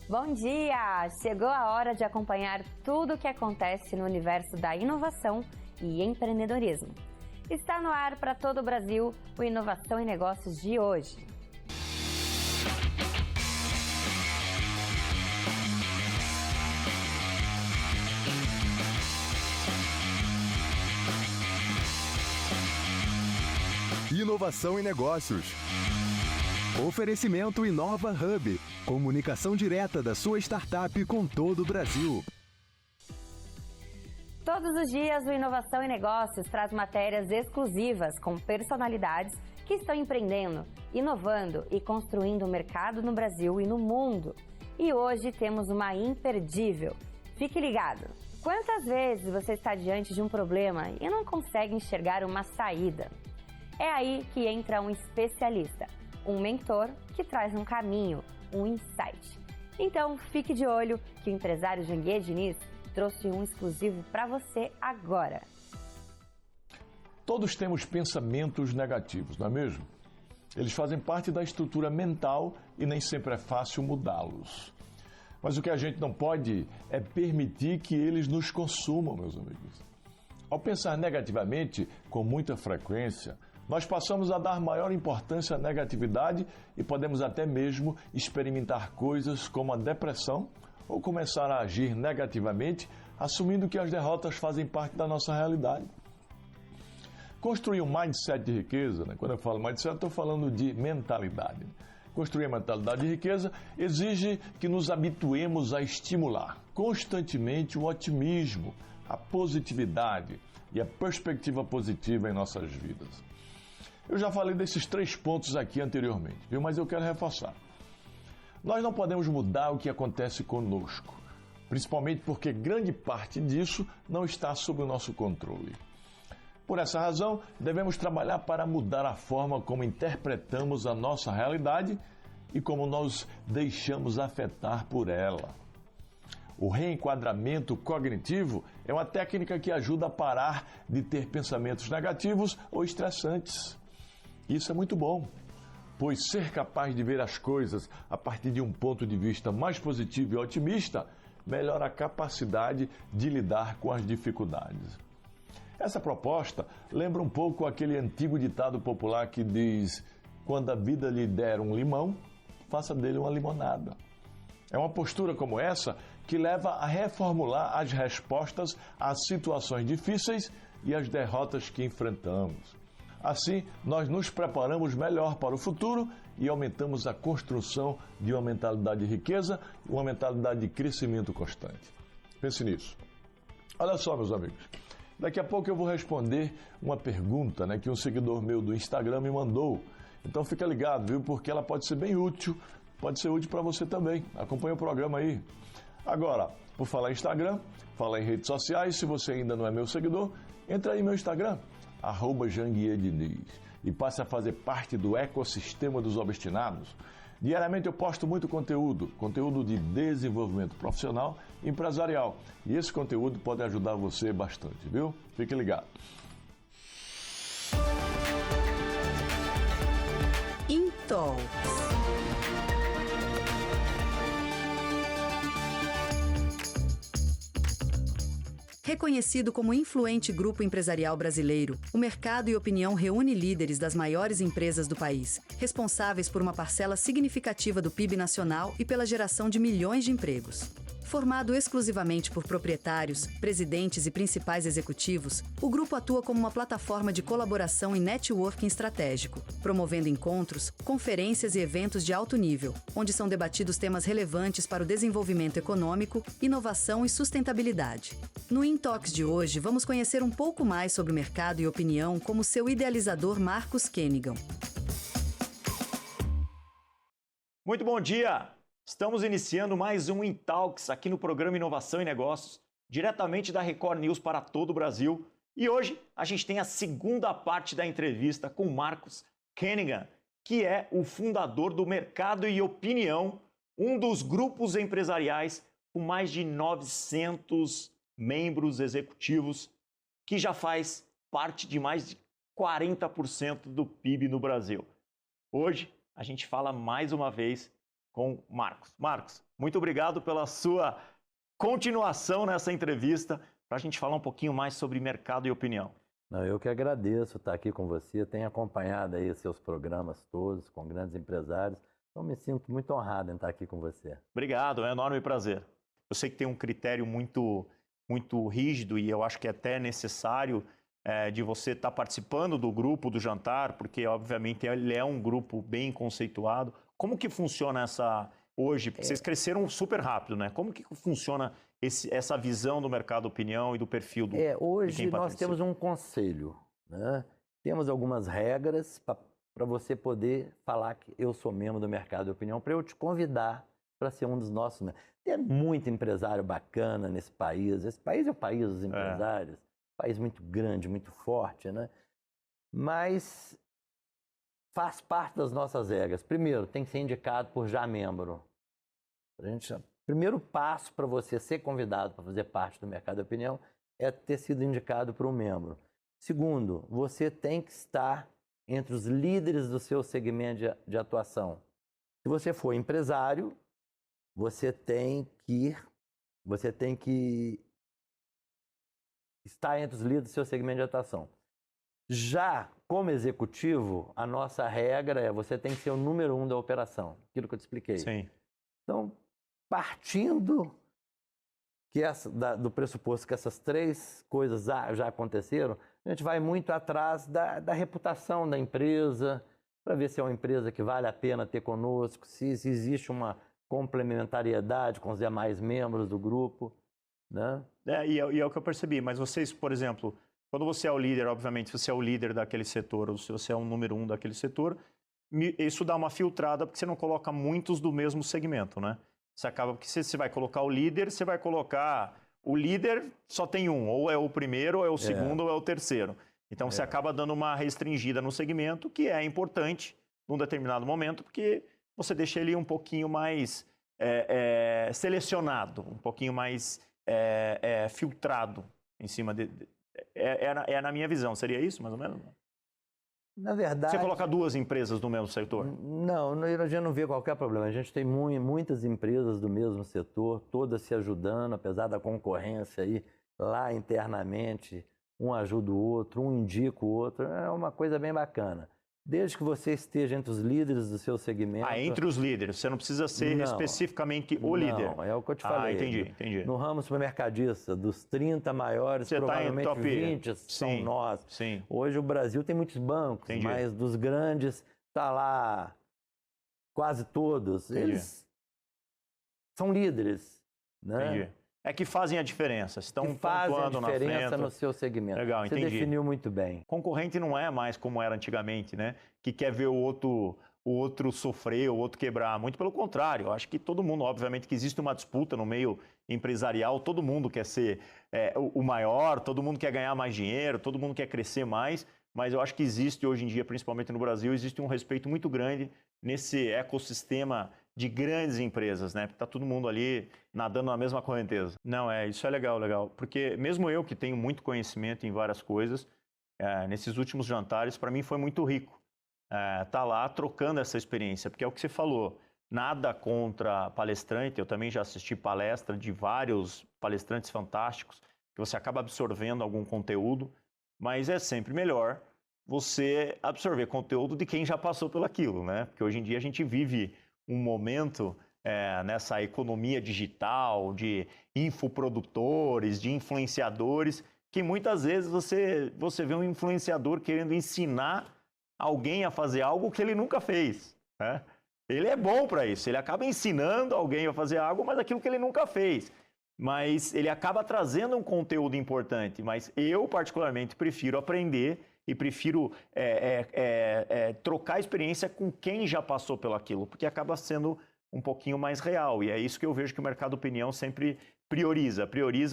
Bom dia! Chegou a hora de acompanhar tudo o que acontece no universo da inovação e empreendedorismo. Está no ar para todo o Brasil o Inovação e Negócios de hoje. Inovação e Negócios. Oferecimento Inova Hub. Comunicação direta da sua startup com todo o Brasil. Todos os dias, o Inovação e Negócios traz matérias exclusivas com personalidades que estão empreendendo, inovando e construindo o mercado no Brasil e no mundo. E hoje temos uma imperdível. Fique ligado! Quantas vezes você está diante de um problema e não consegue enxergar uma saída? É aí que entra um especialista, um mentor que traz um caminho, um insight. Então, fique de olho que o empresário Janguier Diniz trouxe um exclusivo para você agora. Todos temos pensamentos negativos, não é mesmo? Eles fazem parte da estrutura mental e nem sempre é fácil mudá-los. Mas o que a gente não pode é permitir que eles nos consumam, meus amigos. Ao pensar negativamente com muita frequência, nós passamos a dar maior importância à negatividade e podemos até mesmo experimentar coisas como a depressão ou começar a agir negativamente, assumindo que as derrotas fazem parte da nossa realidade. Construir um mindset de riqueza, quando eu falo mindset, estou falando de mentalidade. Construir a mentalidade de riqueza exige que nos habituemos a estimular constantemente o otimismo, a positividade e a perspectiva positiva em nossas vidas. Eu já falei desses 3 pontos aqui anteriormente, viu? Mas eu quero reforçar. Nós não podemos mudar o que acontece conosco, principalmente porque grande parte disso não está sob o nosso controle. Por essa razão, devemos trabalhar para mudar a forma como interpretamos a nossa realidade e como nos deixamos afetar por ela. O reenquadramento cognitivo é uma técnica que ajuda a parar de ter pensamentos negativos ou estressantes. Isso é muito bom, pois ser capaz de ver as coisas a partir de um ponto de vista mais positivo e otimista melhora a capacidade de lidar com as dificuldades. Essa proposta lembra um pouco aquele antigo ditado popular que diz: quando a vida lhe der um limão, faça dele uma limonada. É uma postura como essa que leva a reformular as respostas às situações difíceis e às derrotas que enfrentamos. Assim, nós nos preparamos melhor para o futuro e aumentamos a construção de uma mentalidade de riqueza e uma mentalidade de crescimento constante. Pense nisso. Olha só, meus amigos. Daqui a pouco eu vou responder uma pergunta que um seguidor meu do Instagram me mandou. Então fica ligado, viu? Porque ela pode ser bem útil, pode ser útil para você também. Acompanha o programa aí. Agora, por falar em Instagram, falar em redes sociais, se você ainda não é meu seguidor, entra aí no meu Instagram, @JanguierDiniz, e passe a fazer parte do ecossistema dos obstinados. Diariamente eu posto muito conteúdo de desenvolvimento profissional e empresarial. E esse conteúdo pode ajudar você bastante, viu? Fique ligado. Intalks. Reconhecido como influente grupo empresarial brasileiro, o Mercado e Opinião reúne líderes das maiores empresas do país, responsáveis por uma parcela significativa do PIB nacional e pela geração de milhões de empregos. Formado exclusivamente por proprietários, presidentes e principais executivos, o grupo atua como uma plataforma de colaboração e networking estratégico, promovendo encontros, conferências e eventos de alto nível, onde são debatidos temas relevantes para o desenvolvimento econômico, inovação e sustentabilidade. No Intalks de hoje, vamos conhecer um pouco mais sobre o Mercado e Opinião como seu idealizador Marcus Kenigan. Muito bom dia! Estamos iniciando mais um Intalks aqui no programa Inovação e Negócios, diretamente da Record News para todo o Brasil. E hoje a gente tem a segunda parte da entrevista com Marcus Kenigan, que é o fundador do Mercado e Opinião, um dos grupos empresariais com mais de 900 membros executivos, que já faz parte de mais de 40% do PIB no Brasil. Hoje a gente fala mais uma vez com Marcos. Marcos, muito obrigado pela sua continuação nessa entrevista para a gente falar um pouquinho mais sobre mercado e opinião. Não, eu que agradeço estar aqui com você, tenho acompanhado aí seus programas todos com grandes empresários, então me sinto muito honrado em estar aqui com você. Obrigado, é um enorme prazer. Eu sei que tem um critério muito rígido e eu acho que é até necessário de você estar participando do grupo do jantar, porque obviamente ele é um grupo bem conceituado. Como que funciona hoje? Porque vocês cresceram super rápido, né? Como que funciona essa visão do mercado opinião e do perfil do Hoje de quem nós participa? temos um conselho, né? Temos algumas regras para você poder falar que eu sou membro do mercado de opinião, para eu te convidar para ser um dos nossos membros. Tem muito empresário bacana nesse país. Esse país é o país dos empresários. País muito grande, muito forte, né? Mas faz parte das nossas regras. Primeiro, tem que ser indicado por já membro. Primeiro passo para você ser convidado para fazer parte do mercado de opinião é ter sido indicado por um membro. Segundo, você tem que estar entre os líderes do seu segmento de atuação. Se você for empresário, você tem que estar entre os líderes do seu segmento de atuação. Já como executivo, a nossa regra é você tem que ser o número 1 da operação, aquilo que eu te expliquei. Sim. Então, partindo do pressuposto que essas três coisas já aconteceram, a gente vai muito atrás da reputação da empresa, para ver se é uma empresa que vale a pena ter conosco, se existe uma complementariedade com os demais membros do grupo, né? E é o que eu percebi. Mas vocês, por exemplo, quando você é o líder, obviamente, se você é o líder daquele setor, ou se você é o número 1 daquele setor, isso dá uma filtrada, porque você não coloca muitos do mesmo segmento, né? Você acaba, porque você vai colocar o líder, você vai colocar o líder, só tem um, ou é o primeiro, ou é o segundo, ou é o terceiro. Então você acaba dando uma restringida no segmento, que é importante num determinado momento, porque você deixa ele um pouquinho mais selecionado, um pouquinho mais filtrado em cima na minha visão, seria isso, mais ou menos? Na verdade... Você coloca duas empresas do mesmo setor? Não, a gente não vê qualquer problema. A gente tem muitas empresas do mesmo setor, todas se ajudando, apesar da concorrência aí, lá internamente, um ajuda o outro, um indica o outro, é uma coisa bem bacana. Desde que você esteja entre os líderes do seu segmento... entre os líderes, você não precisa ser especificamente o líder. Não, é o que eu te falei. Entendi. No ramo supermercadista, dos 30 maiores, você provavelmente tá em top 20 são nós. Sim. Hoje o Brasil tem muitos bancos, mas dos grandes está lá quase todos. Eles são líderes, né? Entendi. É que fazem a diferença, estão pontuando na frente. Fazem a diferença no seu segmento. Legal, entendi. Você definiu muito bem. Concorrente não é mais como era antigamente, né? Que quer ver o outro sofrer, o outro quebrar. Muito pelo contrário, eu acho que todo mundo, obviamente que existe uma disputa no meio empresarial, todo mundo quer ser o maior, todo mundo quer ganhar mais dinheiro, todo mundo quer crescer mais, mas eu acho que existe hoje em dia, principalmente no Brasil, existe um respeito muito grande nesse ecossistema de grandes empresas, né? Porque tá todo mundo ali nadando na mesma correnteza. Não, isso é legal. Porque mesmo eu que tenho muito conhecimento em várias coisas, nesses últimos jantares, para mim foi muito rico. Tá lá trocando essa experiência, porque é o que você falou, nada contra palestrante, eu também já assisti palestra de vários palestrantes fantásticos, que você acaba absorvendo algum conteúdo, mas é sempre melhor você absorver conteúdo de quem já passou pelo aquilo, né? Porque hoje em dia a gente vive um momento nessa economia digital, de infoprodutores, de influenciadores, que muitas vezes você vê um influenciador querendo ensinar alguém a fazer algo que ele nunca fez, né? Ele é bom para isso, ele acaba ensinando alguém a fazer algo, mas aquilo que ele nunca fez. Mas ele acaba trazendo um conteúdo importante, mas eu particularmente prefiro aprender e prefiro trocar experiência com quem já passou pelo aquilo, porque acaba sendo um pouquinho mais real. E é isso que eu vejo que o mercado opinião sempre prioriza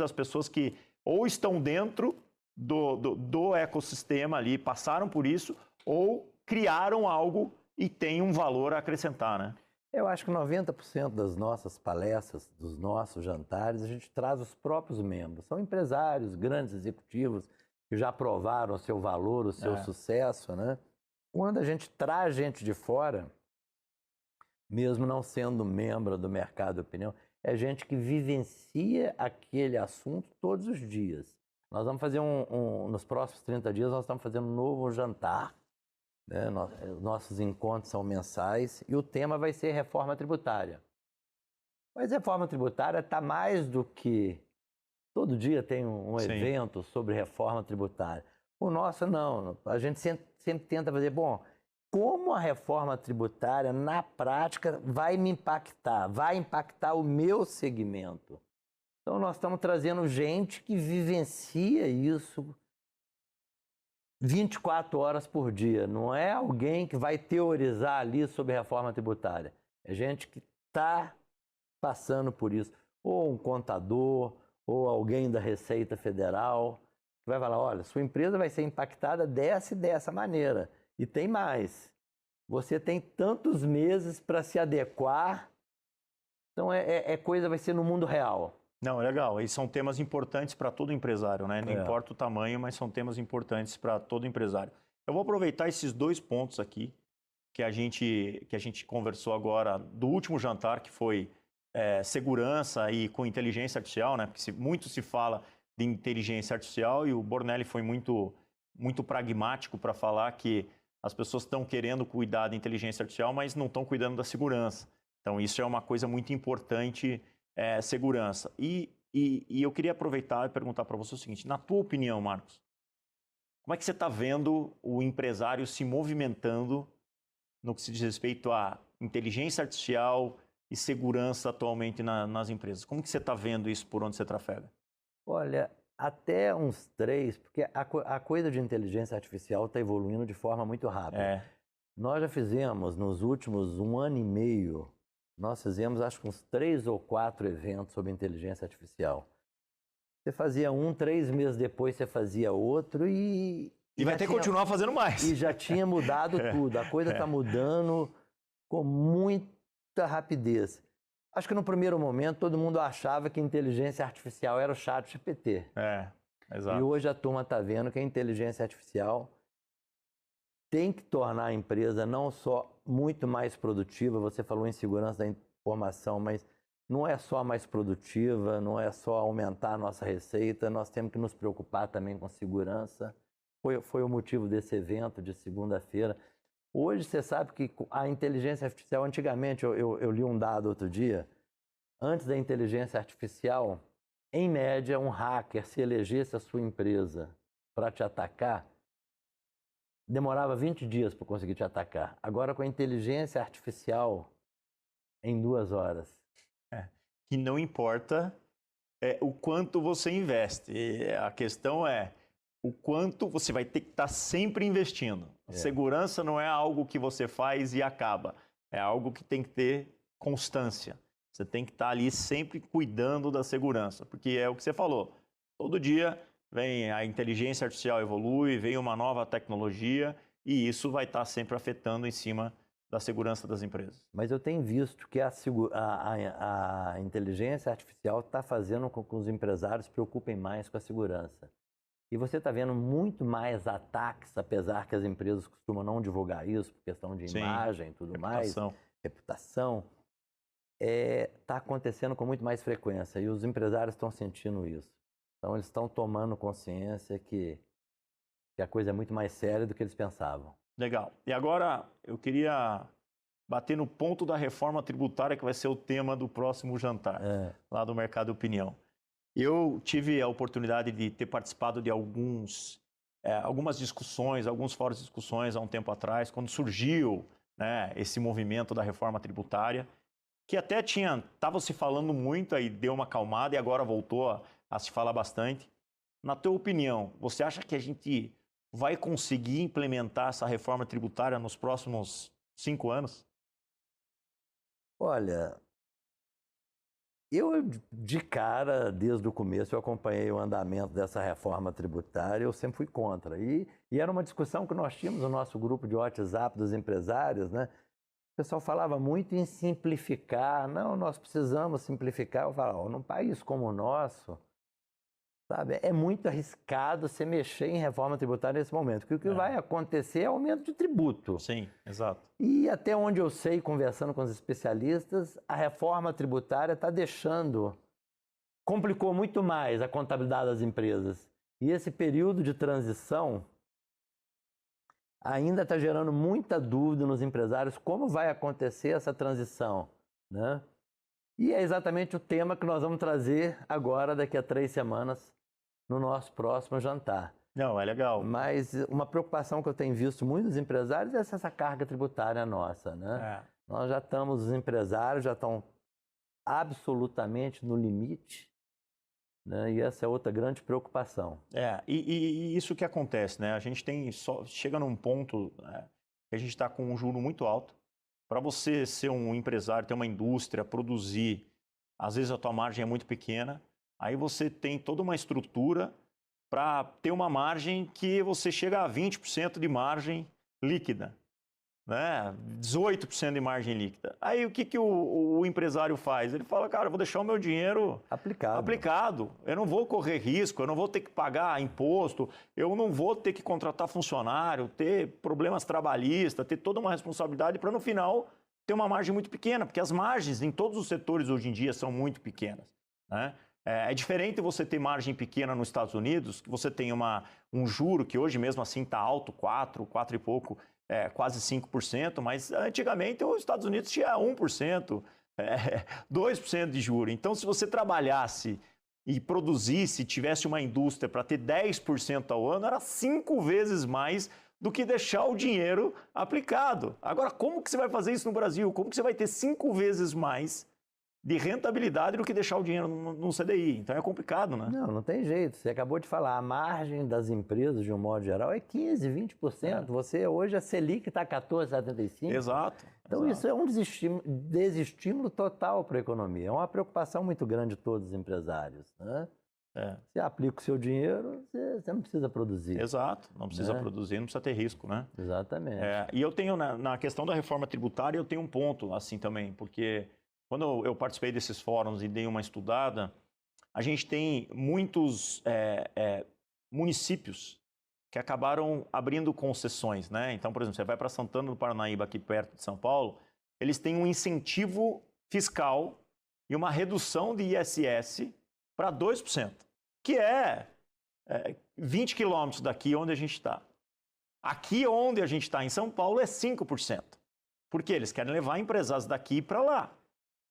as pessoas que ou estão dentro do ecossistema ali, passaram por isso, ou criaram algo e tem um valor a acrescentar, né? Eu acho que 90% das nossas palestras, dos nossos jantares, a gente traz os próprios membros. São empresários, grandes executivos, que já provaram o seu valor, o seu sucesso, né? Quando a gente traz gente de fora, mesmo não sendo membro do mercado de opinião, é gente que vivencia aquele assunto todos os dias. Nós vamos fazer nos próximos 30 dias, nós estamos fazendo um novo jantar, né? Nossos encontros são mensais e o tema vai ser reforma tributária. Mas reforma tributária está mais do que... Todo dia tem um evento sobre reforma tributária. O nosso não, a gente sempre tenta fazer, bom, como a reforma tributária, na prática, vai me impactar? Vai impactar o meu segmento. Então, nós estamos trazendo gente que vivencia isso 24 horas por dia. Não é alguém que vai teorizar ali sobre reforma tributária. É gente que está passando por isso. Ou um contador, ou alguém da Receita Federal, que vai falar, olha, sua empresa vai ser impactada dessa e dessa maneira. E tem mais. Você tem tantos meses para se adequar. Então, coisa vai ser no mundo real. Não, legal. E são temas importantes para todo empresário, né? Não importa o tamanho, mas são temas importantes para todo empresário. Eu vou aproveitar esses 2 pontos aqui que a gente conversou agora do último jantar, que foi segurança e com inteligência artificial, né? Porque muito se fala de inteligência artificial e o Bornelli foi muito pragmático para falar que as pessoas estão querendo cuidar da inteligência artificial, mas não estão cuidando da segurança. Então, isso é uma coisa muito importante, segurança. E eu queria aproveitar e perguntar para você o seguinte, na tua opinião, Marcos, como é que você está vendo o empresário se movimentando no que se diz respeito à inteligência artificial e segurança atualmente nas empresas? Como que você está vendo isso por onde você trafega? Olha, até uns 3, porque a coisa de inteligência artificial está evoluindo de forma muito rápida. Nós já fizemos, nos últimos 1 ano e meio, nós fizemos acho que uns 3 ou 4 eventos sobre inteligência artificial. Você fazia 3 meses depois você fazia outro e vai ter que continuar fazendo mais. E já tinha mudado tudo. A coisa está mudando com muita rapidez. Acho que no primeiro momento todo mundo achava que inteligência artificial era o ChatGPT. Exato. E hoje a turma está vendo que a inteligência artificial tem que tornar a empresa não só muito mais produtiva, você falou em segurança da informação, mas não é só mais produtiva, não é só aumentar a nossa receita, nós temos que nos preocupar também com segurança. Foi o motivo desse evento de segunda-feira. Hoje você sabe que a inteligência artificial, antigamente, eu li um dado outro dia, antes da inteligência artificial, em média, um hacker, se elegesse a sua empresa para te atacar, demorava 20 dias para conseguir te atacar. Agora, com a inteligência artificial, em 2 horas. Que não importa o quanto você investe. A questão é o quanto você vai ter que estar sempre investindo. Segurança não é algo que você faz e acaba. É algo que tem que ter constância. Você tem que estar ali sempre cuidando da segurança. Porque é o que você falou. Todo dia vem a inteligência artificial evolui, vem uma nova tecnologia e isso vai estar sempre afetando em cima da segurança das empresas. Mas eu tenho visto que a inteligência artificial está fazendo com que os empresários se preocupem mais com a segurança. E você está vendo muito mais ataques, apesar que as empresas costumam não divulgar isso, por questão de imagem e tudo mais, reputação. Está acontecendo com muito mais frequência e os empresários estão sentindo isso. Então, eles estão tomando consciência que a coisa é muito mais séria do que eles pensavam. Legal. E agora, eu queria bater no ponto da reforma tributária, que vai ser o tema do próximo jantar, lá do Mercado Opinião. Eu tive a oportunidade de ter participado de algumas discussões, alguns fóruns de discussões há um tempo atrás, quando surgiu, né, esse movimento da reforma tributária, que até estava se falando muito, aí deu uma acalmada e agora voltou a se falar bastante. Na tua opinião, você acha que a gente vai conseguir implementar essa reforma tributária nos próximos 5 anos? Olha, eu de cara, desde o começo, eu acompanhei o andamento dessa reforma tributária, eu sempre fui contra. E era uma discussão que nós tínhamos no nosso grupo de WhatsApp dos empresários, né? O pessoal falava muito em simplificar. Não, nós precisamos simplificar. Eu falava, num país como o nosso, Sabe? É muito arriscado você mexer em reforma tributária nesse momento, porque o que vai acontecer é aumento de tributo. Sim, exato. E até onde eu sei, conversando com os especialistas, a reforma tributária está complicou muito mais a contabilidade das empresas. E esse período de transição ainda está gerando muita dúvida nos empresários como vai acontecer essa transição, né? E é exatamente o tema que nós vamos trazer agora, daqui a 3 semanas, no nosso próximo jantar. Não, é legal. Mas uma preocupação que eu tenho visto muitos empresários é essa carga tributária nossa, né? Nós já estamos, os empresários já estão absolutamente no limite, né? E essa é outra grande preocupação. E isso que acontece, né? A gente chega num ponto, né, que a gente está com um juro muito alto. Para você ser um empresário, ter uma indústria, produzir, às vezes a tua margem é muito pequena, aí você tem toda uma estrutura para ter uma margem que você chega a 20% de margem líquida, né? 18% de margem líquida. Aí o que o empresário faz? Ele fala, cara, eu vou deixar o meu dinheiro aplicado. Eu não vou correr risco, eu não vou ter que pagar imposto, eu não vou ter que contratar funcionário, ter problemas trabalhistas, ter toda uma responsabilidade para no final ter uma margem muito pequena, porque as margens em todos os setores hoje em dia são muito pequenas, né? É diferente você ter margem pequena nos Estados Unidos, que você tem um juro que hoje mesmo assim está alto, 4 e pouco, quase 5%, mas antigamente os Estados Unidos tinha 1%, 2% de juro. Então, se você trabalhasse e produzisse, tivesse uma indústria para ter 10% ao ano, era 5 vezes mais do que deixar o dinheiro aplicado. Agora, como que você vai fazer isso no Brasil? Como que você vai ter 5 vezes mais de rentabilidade do que deixar o dinheiro no CDI? Então é complicado, né? Não tem jeito. Você acabou de falar, a margem das empresas, de um modo geral, é 15%, 20%. Você hoje, a Selic está 14,75%. Exato. Então isso é um desestímulo total para a economia. É uma preocupação muito grande de todos os empresários, né? Você aplica o seu dinheiro, você não precisa produzir. Exato, não precisa produzir, não precisa ter risco, né? Exatamente. E eu tenho, na questão da reforma tributária, eu tenho um ponto assim também, porque quando eu participei desses fóruns e dei uma estudada, a gente tem muitos municípios que acabaram abrindo concessões, né? Então, por exemplo, você vai para Santana do Parnaíba, aqui perto de São Paulo, eles têm um incentivo fiscal e uma redução de ISS para 2%, que é 20 quilômetros daqui onde a gente está. Aqui onde a gente está, em São Paulo, é 5%. Porque eles querem levar empresários daqui para lá.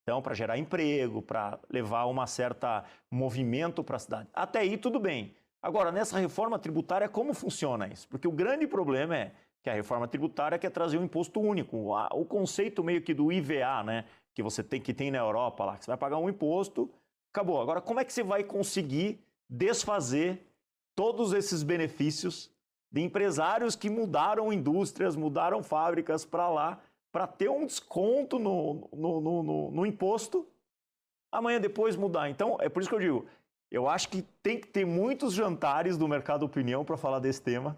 Então, para gerar emprego, para levar uma certa movimento para a cidade. Até aí, tudo bem. Agora, nessa reforma tributária, como funciona isso? Porque o grande problema é que a reforma tributária quer trazer um imposto único. O conceito meio que do IVA, né? Que tem na Europa lá, que você vai pagar um imposto, acabou. Agora, como é que você vai conseguir desfazer todos esses benefícios de empresários que mudaram indústrias, mudaram fábricas para lá, para ter um desconto no imposto, amanhã depois mudar? Então, é por isso que eu digo, eu acho que tem que ter muitos jantares do Mercado Opinião para falar desse tema,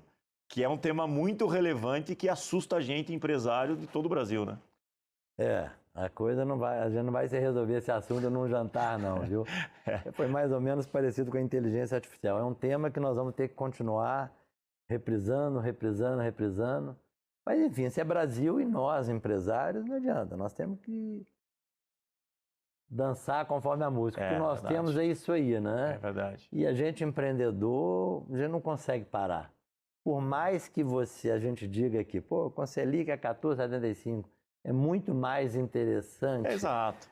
que é um tema muito relevante e que assusta a gente, empresário de todo o Brasil, né? A coisa não vai, a gente não vai se resolver esse assunto num jantar, não, viu? Foi mais ou menos parecido com a inteligência artificial. É um tema que nós vamos ter que continuar reprisando. Mas, enfim, se é Brasil e nós, empresários, não adianta. Nós temos que dançar conforme a música. O que nós temos é isso aí, né? É verdade. E a gente, empreendedor, a gente não consegue parar. Por mais que a gente diga que, com a Selic é 14,75, é muito mais interessante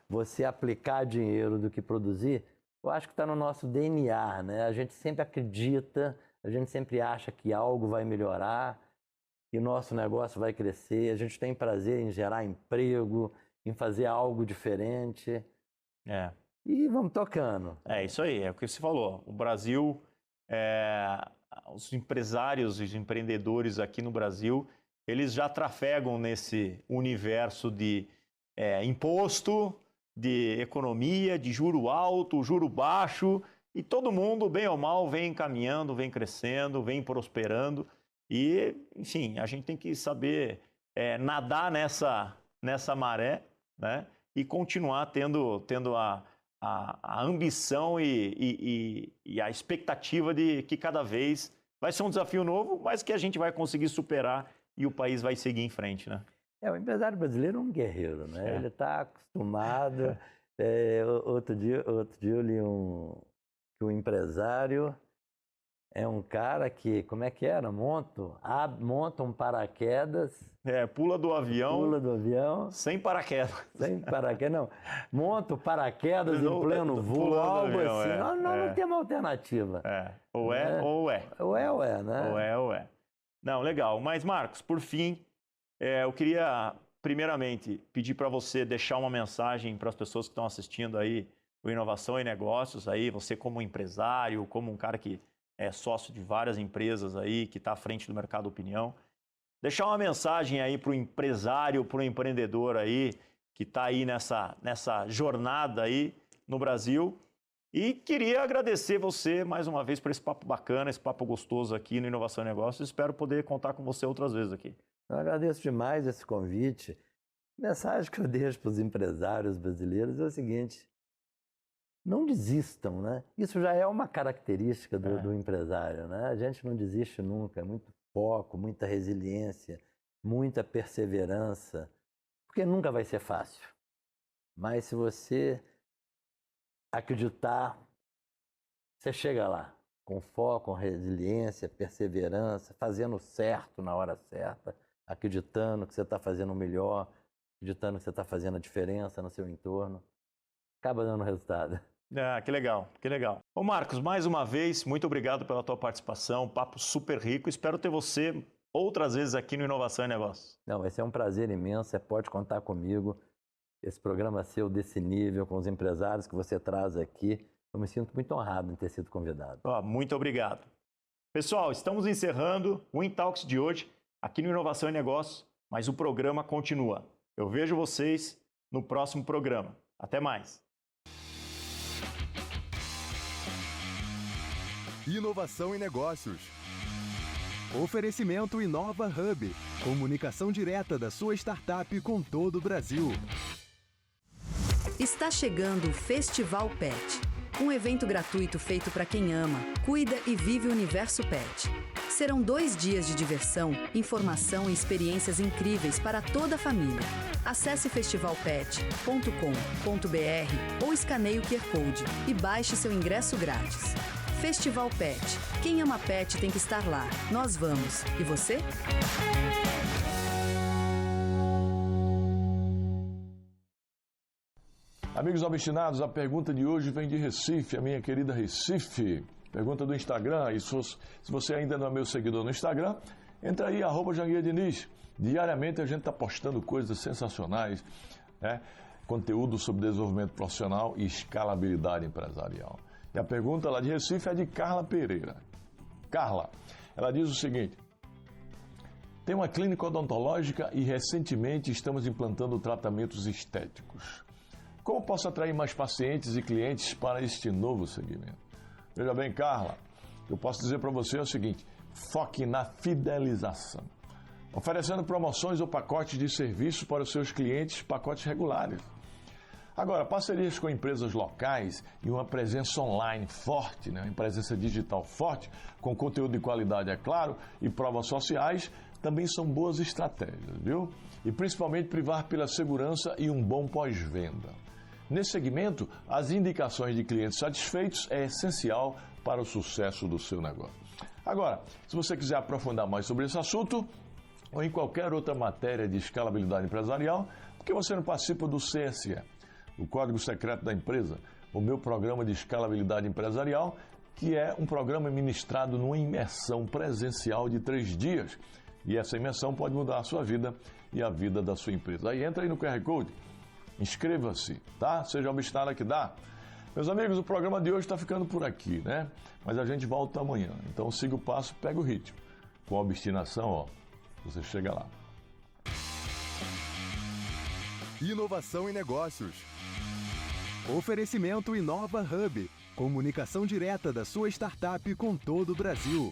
você aplicar dinheiro do que produzir. Eu acho que está no nosso DNA, né? A gente sempre acredita, a gente sempre acha que algo vai melhorar, que o nosso negócio vai crescer, a gente tem prazer em gerar emprego, em fazer algo diferente. E vamos tocando. É isso aí, é o que você falou. O Brasil, os empresários, os empreendedores aqui no Brasil, eles já trafegam nesse universo de imposto, de economia, de juro alto, juro baixo, e todo mundo, bem ou mal, vem caminhando, vem crescendo, vem prosperando. E, enfim, a gente tem que saber nadar nessa maré, né? E continuar tendo a ambição e a expectativa de que cada vez vai ser um desafio novo, mas que a gente vai conseguir superar e o país vai seguir em frente, né? O empresário brasileiro é um guerreiro, né? Ele está acostumado. Outro dia eu li que o empresário é um cara que, como é que era? Monta um paraquedas. Pula do avião. Pula do avião. Sem paraquedas. Sem paraquedas, não. Monta o paraquedas em pleno voo, algo assim. Nós não temos alternativa. Ou é, ou é. Ou é, né? Ou é, ou é. Não, legal. Mas, Marcos, por fim, eu queria, primeiramente, pedir para você deixar uma mensagem para as pessoas que estão assistindo aí o Inovação e Negócios, aí, você como empresário, como um cara que é sócio de várias empresas aí, que está à frente do mercado opinião. Deixar uma mensagem aí para o empresário, para o empreendedor aí, que está aí nessa jornada aí no Brasil. E queria agradecer você mais uma vez por esse papo bacana, esse papo gostoso aqui no Inovação e Negócios. Espero poder contar com você outras vezes aqui. Eu agradeço demais esse convite. A mensagem que eu deixo para os empresários brasileiros é o seguinte: não desistam, né? Isso já é uma característica do empresário, né? A gente não desiste nunca, é muito foco, muita resiliência, muita perseverança, porque nunca vai ser fácil. Mas se você acreditar, você chega lá, com foco, com resiliência, perseverança, fazendo certo na hora certa, acreditando que você está fazendo o melhor, acreditando que você está fazendo a diferença no seu entorno, acaba dando resultado. Que legal, que legal. Ô Marcos, mais uma vez, muito obrigado pela tua participação, papo super rico. Espero ter você outras vezes aqui no Inovação e Negócios. Não, vai ser um prazer imenso, você pode contar comigo. Esse programa seu desse nível, com os empresários que você traz aqui, eu me sinto muito honrado em ter sido convidado. Muito obrigado. Pessoal, estamos encerrando o InTalks de hoje aqui no Inovação e Negócios, mas o programa continua. Eu vejo vocês no próximo programa. Até mais. Inovação e Negócios. Oferecimento Inova Hub. Comunicação direta da sua startup com todo o Brasil. Está chegando o Festival Pet, um evento gratuito feito para quem ama, cuida e vive o universo pet. Serão 2 dias de diversão, informação e experiências incríveis para toda a família. Acesse festivalpet.com.br ou escaneie o QR Code e baixe seu ingresso grátis. Festival Pet. Quem ama pet tem que estar lá. Nós vamos. E você? Amigos obstinados, a pergunta de hoje vem de Recife, a minha querida Recife. Pergunta do Instagram, e se você ainda não é meu seguidor no Instagram, entra aí, @Janguier Diniz. Diariamente a gente está postando coisas sensacionais, né? Conteúdo sobre desenvolvimento profissional e escalabilidade empresarial. E a pergunta lá de Recife é de Carla Pereira. Carla, ela diz o seguinte: tem uma clínica odontológica e recentemente estamos implantando tratamentos estéticos. Como posso atrair mais pacientes e clientes para este novo segmento? Veja bem, Carla, eu posso dizer para você o seguinte: foque na fidelização, oferecendo promoções ou pacotes de serviços para os seus clientes, pacotes regulares. Agora, parcerias com empresas locais e uma presença online forte, né? Uma presença digital forte, com conteúdo de qualidade, é claro, e provas sociais, também são boas estratégias, viu? E principalmente privar pela segurança e um bom pós-venda. Nesse segmento, as indicações de clientes satisfeitos é essencial para o sucesso do seu negócio. Agora, se você quiser aprofundar mais sobre esse assunto, ou em qualquer outra matéria de escalabilidade empresarial, por que você não participa do CSE, o Código Secreto da Empresa, o meu programa de escalabilidade empresarial, que é um programa ministrado numa imersão presencial de 3 dias. E essa imersão pode mudar a sua vida e a vida da sua empresa. Aí entra aí no QR Code, inscreva-se, tá? Seja obstinado que dá. Meus amigos, o programa de hoje está ficando por aqui, né? Mas a gente volta amanhã. Então siga o passo, pega o ritmo. Com obstinação, ó, você chega lá. Inovação e Negócios. Oferecimento Inova Hub. Comunicação direta da sua startup com todo o Brasil.